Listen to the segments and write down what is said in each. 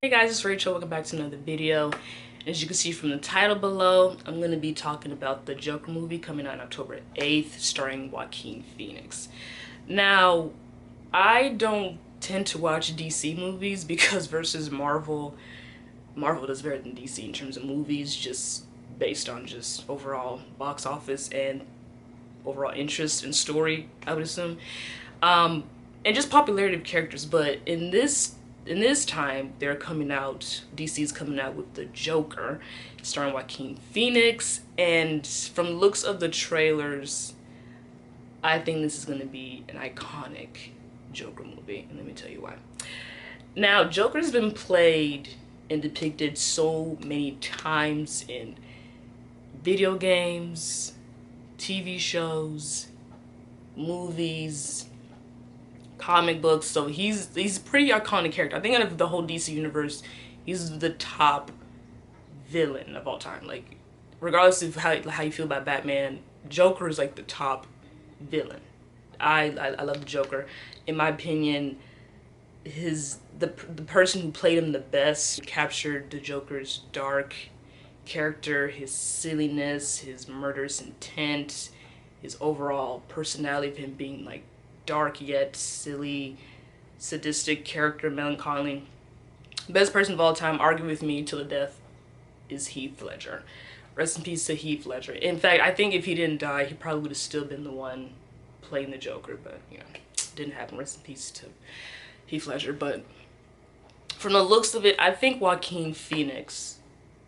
Hey guys, it's Rachel. Welcome back to another video. As you can see from the title below, I'm going to be talking about the Joker movie coming out on October 8th, starring Joaquin Phoenix. Now, I don't tend to watch DC movies because versus Marvel does better than DC in terms of movies, just based on just overall box office and overall interest and story, I would assume. And just popularity of characters, but in this time they're coming out, DC's coming out with the Joker starring Joaquin Phoenix, and from the looks of the trailers I think this is going to be an iconic Joker movie, and let me tell you why. Now, Joker's been played and depicted so many times in video games, TV shows, movies, comic books, so he's a pretty iconic character. I think out of the whole DC universe, he's the top villain of all time. Like, regardless of how you feel about Batman, Joker is like the top villain. I love the Joker. In my opinion, the person who played him the best captured the Joker's dark character, his silliness, his murderous intent, his overall personality of him being like dark yet silly, sadistic character, melancholy. Best person of all time, argue with me till the death, is Heath Ledger. Rest in peace to Heath Ledger. In fact, I think if he didn't die, he probably would have still been the one playing the Joker, but you know, didn't happen. Rest in peace to Heath Ledger. But from the looks of it, I think Joaquin Phoenix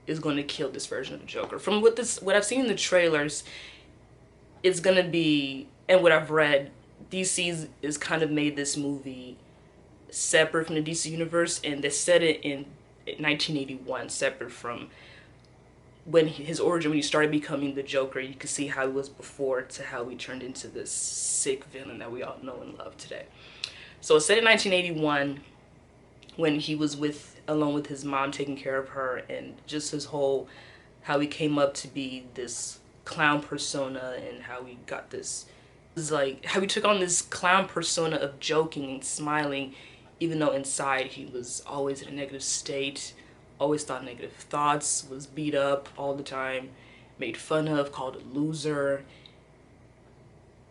is going to kill this version of the Joker. From what I've seen in the trailers, it's gonna be, and what I've read, DC is kind of made this movie separate from the DC universe, and they set it in 1981, separate from when his origin, when he started becoming the Joker. You can see how he was before to how he turned into this sick villain that we all know and love today. So it's set in 1981 when he was alone with his mom, taking care of her, and just his whole, how he came up to be this clown persona, and how he got this, like how he took on this clown persona of joking and smiling, even though inside he was always in a negative state, always thought negative thoughts, was beat up all the time, made fun of, called a loser,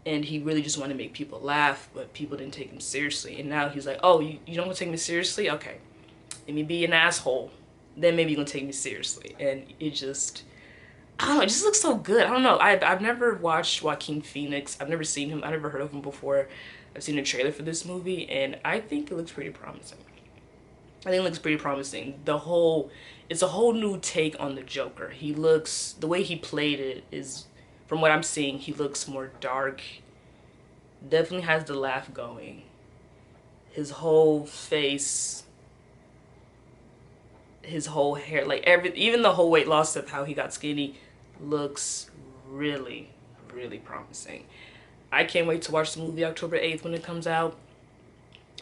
and he really just wanted to make people laugh, but people didn't take him seriously. And now he's like, oh, you don't want to take me seriously? Okay, let me be an asshole, then maybe you're gonna take me seriously. And it just, I don't know, it just looks so good. I don't know, I've never watched Joaquin Phoenix. I've never seen him. I've never heard of him before. I've seen a trailer for this movie, and I think it looks pretty promising. I think it looks pretty promising. It's a whole new take on the Joker. He looks, the way he played it is, from what I'm seeing, he looks more dark. Definitely has the laugh going. His whole face, his whole hair, like even the whole weight loss of how he got skinny looks really, really promising. I can't wait to watch the movie October 8th when it comes out.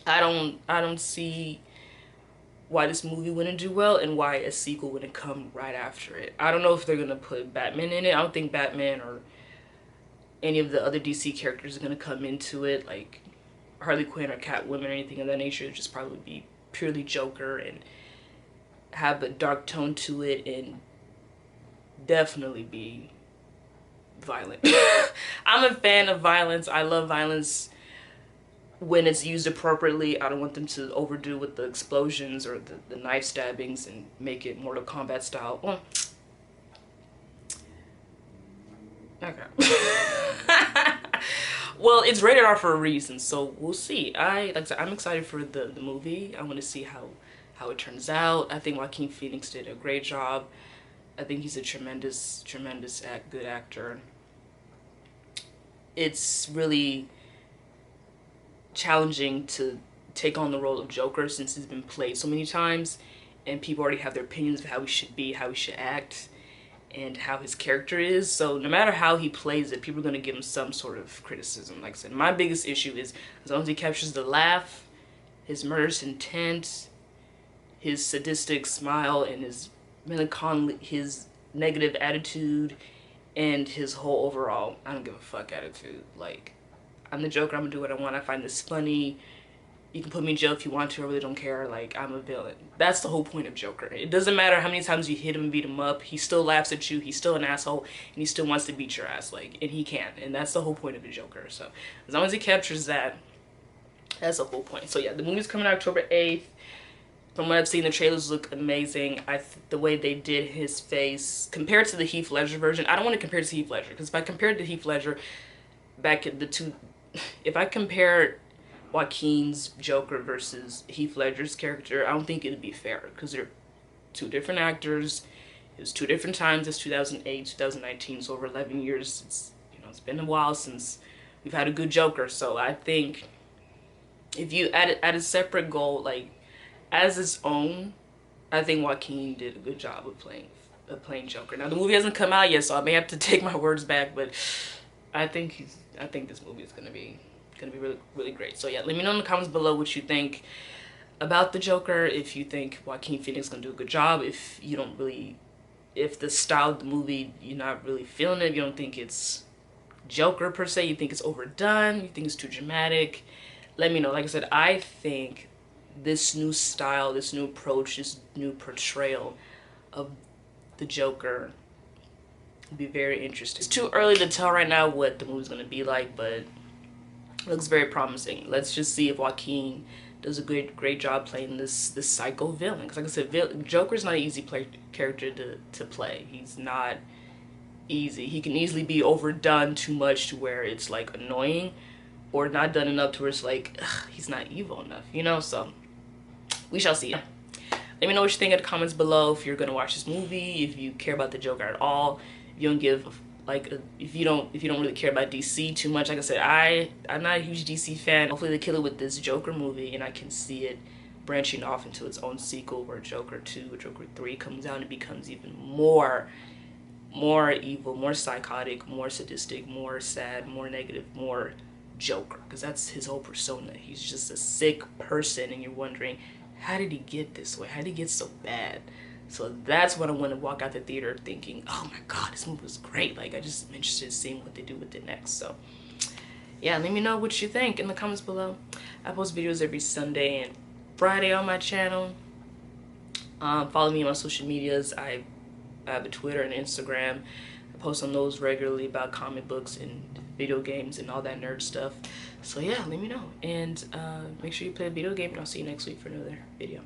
I don't see why this movie wouldn't do well and why a sequel wouldn't come right after it. I don't know if they're gonna put Batman in it. I don't think Batman or any of the other DC characters are gonna come into it, like Harley Quinn or Catwoman or anything of that nature. It'd just probably be purely Joker and have a dark tone to it, and definitely be violent. I'm a fan of violence. I love violence when it's used appropriately. I don't want them to overdo with the explosions or the knife stabbings and make it Mortal Kombat style. Well, okay. Well, it's rated R for a reason, so we'll see. Like I said, I'm excited for the movie. I want to see how it turns out. I think Joaquin Phoenix did a great job. I think he's a tremendous good actor. It's really challenging to take on the role of Joker since he's been played so many times, and people already have their opinions of how he should be, how he should act, and how his character is. So no matter how he plays it, people are going to give him some sort of criticism. Like I said, my biggest issue is, as long as he captures the laugh, his murderous intent, his sadistic smile, and his melancholy, his negative attitude, and his whole overall I don't give a fuck attitude. Like, I'm the Joker, I'm gonna do what I want. I find this funny, You can put me in jail if you want to. I really don't care. Like, I'm a villain. That's the whole point of Joker. It doesn't matter how many times you hit him and beat him up. He still laughs at you. He's still an asshole. And he still wants to beat your ass. Like, and he can. And that's the whole point of the Joker. So, as long as he captures that, that's the whole point. So, yeah, the movie's coming out October 8th. From what I've seen, the trailers look amazing. The way they did his face, compared to the Heath Ledger version. I don't want to compare it to Heath Ledger. Because if I compared to Heath Ledger, back in the two... If I compare Joaquin's Joker versus Heath Ledger's character, I don't think it'd be fair, because they're two different actors. It was two different times. It's 2008, 2019, so over 11 years. It's, you know, it's been a while since we've had a good Joker. So I think if you add a separate goal, like as its own, I think Joaquin did a good job of playing Joker. Now the movie hasn't come out yet, so I may have to take my words back, but I think this movie is gonna be really, really great. So yeah, let me know in the comments below what you think about the Joker. If you think Joaquin Phoenix is gonna do a good job, if the style of the movie, you're not really feeling it, you don't think it's Joker per se, you think it's overdone, you think it's too dramatic, let me know. Like I said, I think this new style, this new approach, this new portrayal of the Joker will be very interesting. It's too early to tell right now what the movie's gonna be like, but it looks very promising. Let's just see if Joaquin does a great job playing this psycho villain. Because like I said, Joker's not an easy character to play. He's not easy. He can easily be overdone too much to where it's like annoying, or not done enough to where it's like, ugh, he's not evil enough, you know? So we shall see. Let me know what you think in the comments below. If you're gonna watch this movie, if you care about the Joker at all, if you don't give if you don't really care about DC too much. Like I said, I'm not a huge DC fan. Hopefully they kill it with this Joker movie, and I can see it branching off into its own sequel where Joker 2 or Joker 3 comes out and it becomes even more evil, more psychotic, more sadistic, more sad, more negative, more Joker, because that's his whole persona. He's just a sick person, and you're wondering, how did he get this way? How did he get so bad? So that's when I want to walk out the theater thinking, oh my god, this movie was great. Like, I just am interested in seeing what they do with it next. So yeah, let me know what you think in the comments below. I post videos every Sunday and Friday on my channel. Follow me on my social medias. I have a Twitter and Instagram. I post on those regularly about comic books and video games and all that nerd stuff. So yeah, let me know. And make sure you play a video game, and I'll see you next week for another video.